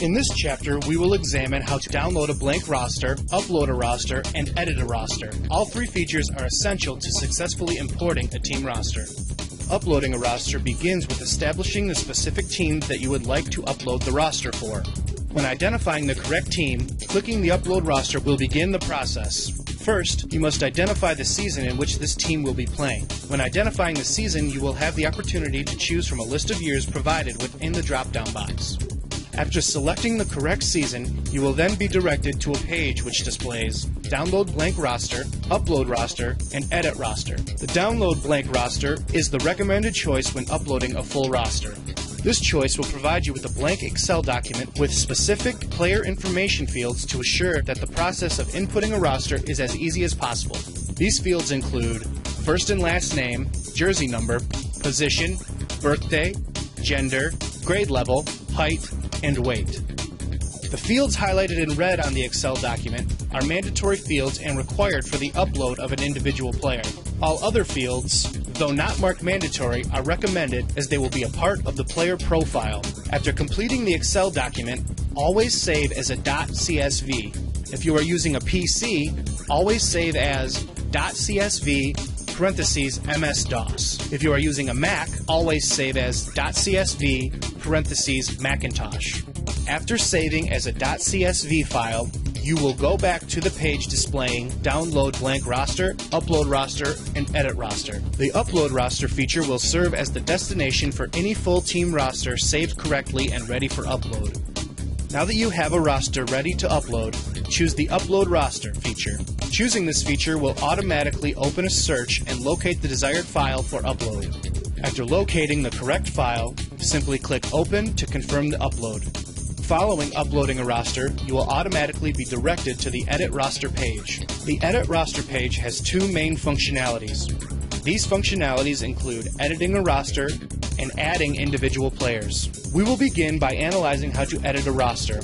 In this chapter, we will examine how to download a blank roster, upload a roster, and edit a roster. All three features are essential to successfully importing a team roster. Uploading a roster begins with establishing the specific team that you would like to upload the roster for. When identifying the correct team, clicking the Upload Roster will begin the process. First, you must identify the season in which this team will be playing. When identifying the season, you will have the opportunity to choose from a list of years provided within the drop-down box. After selecting the correct season, you will then be directed to a page which displays Download Blank Roster, Upload Roster, and Edit Roster. The Download Blank Roster is the recommended choice when uploading a full roster. This choice will provide you with a blank Excel document with specific player information fields to assure that the process of inputting a roster is as easy as possible. These fields include first and last name, jersey number, position, birthday, gender, grade level, height, and weight. The fields highlighted in red on the Excel document are mandatory fields and required for the upload of an individual player. All other fields, though not marked mandatory, are recommended as they will be a part of the player profile. After completing the Excel document, always save as a .csv. If you are using a PC, always save as .csv parentheses MS-DOS. If you are using a Mac, always save as .csv parentheses Macintosh. After saving as a .csv file, you will go back to the page displaying Download Blank Roster, Upload Roster, and Edit Roster. The Upload Roster feature will serve as the destination for any full team roster saved correctly and ready for upload. Now that you have a roster ready to upload, choose the Upload Roster feature. Choosing this feature will automatically open a search and locate the desired file for upload. After locating the correct file, simply click Open to confirm the upload. Following uploading a roster, you will automatically be directed to the Edit Roster page. The Edit Roster page has two main functionalities. These functionalities include editing a roster and adding individual players. We will begin by analyzing how to edit a roster.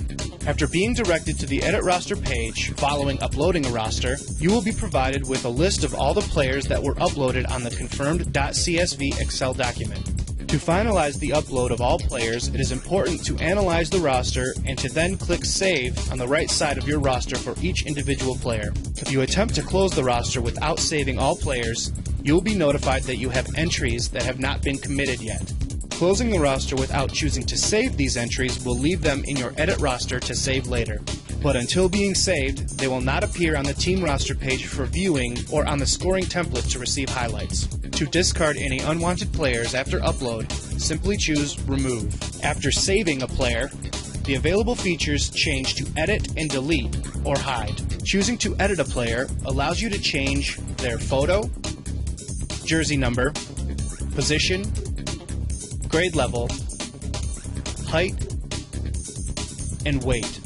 After being directed to the Edit Roster page, following uploading a roster, you will be provided with a list of all the players that were uploaded on the confirmed .csv Excel document. To finalize the upload of all players, it is important to analyze the roster and to then click Save on the right side of your roster for each individual player. If you attempt to close the roster without saving all players, you will be notified that you have entries that have not been committed yet. Closing the roster without choosing to save these entries will leave them in your Edit Roster to save later. But until being saved, they will not appear on the team roster page for viewing or on the scoring template to receive highlights. To discard any unwanted players after upload, simply choose Remove. After saving a player, the available features change to Edit and Delete or Hide. Choosing to edit a player allows you to change their photo, jersey number, position, grade level, height, and weight.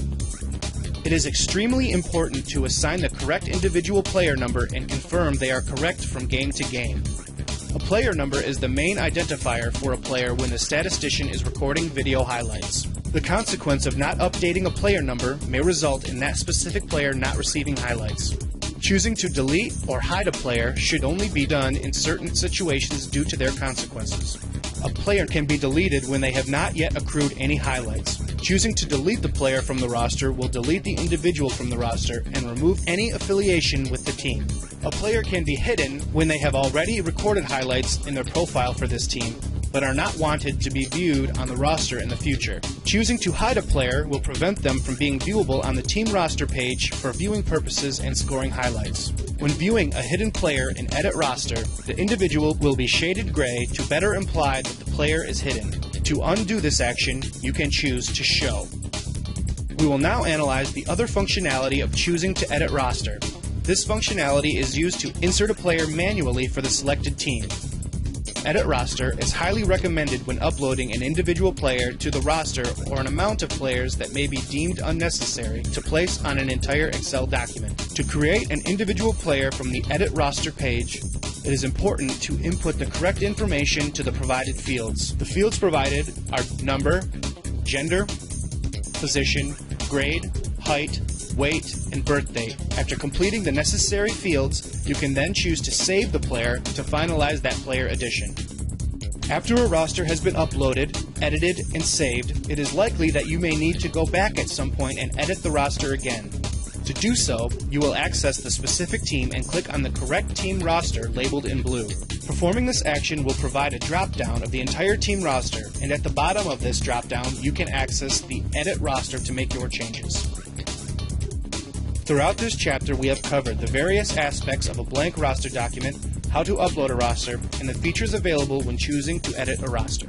It is extremely important to assign the correct individual player number and confirm they are correct from game to game. A player number is the main identifier for a player when the statistician is recording video highlights. The consequence of not updating a player number may result in that specific player not receiving highlights. Choosing to delete or hide a player should only be done in certain situations due to their consequences. A player can be deleted when they have not yet accrued any highlights. Choosing to delete the player from the roster will delete the individual from the roster and remove any affiliation with the team. A player can be hidden when they have already recorded highlights in their profile for this team, but are not wanted to be viewed on the roster in the future. Choosing to hide a player will prevent them from being viewable on the team roster page for viewing purposes and scoring highlights. When viewing a hidden player in Edit Roster, the individual will be shaded gray to better imply that the player is hidden. To undo this action, you can choose to Show. We will now analyze the other functionality of choosing to edit roster. This functionality is used to insert a player manually for the selected team. Edit Roster is highly recommended when uploading an individual player to the roster or an amount of players that may be deemed unnecessary to place on an entire Excel document. To create an individual player from the Edit Roster page, it is important to input the correct information to the provided fields. The fields provided are number, gender, position, grade, height, weight, and birth date. After completing the necessary fields, you can then choose to save the player to finalize that player addition. After a roster has been uploaded, edited, and saved, it is likely that you may need to go back at some point and edit the roster again. To do so, you will access the specific team and click on the correct team roster labeled in blue. Performing this action will provide a drop-down of the entire team roster, and at the bottom of this drop-down, you can access the Edit Roster to make your changes. Throughout this chapter, we have covered the various aspects of a blank roster document, how to upload a roster, and the features available when choosing to edit a roster.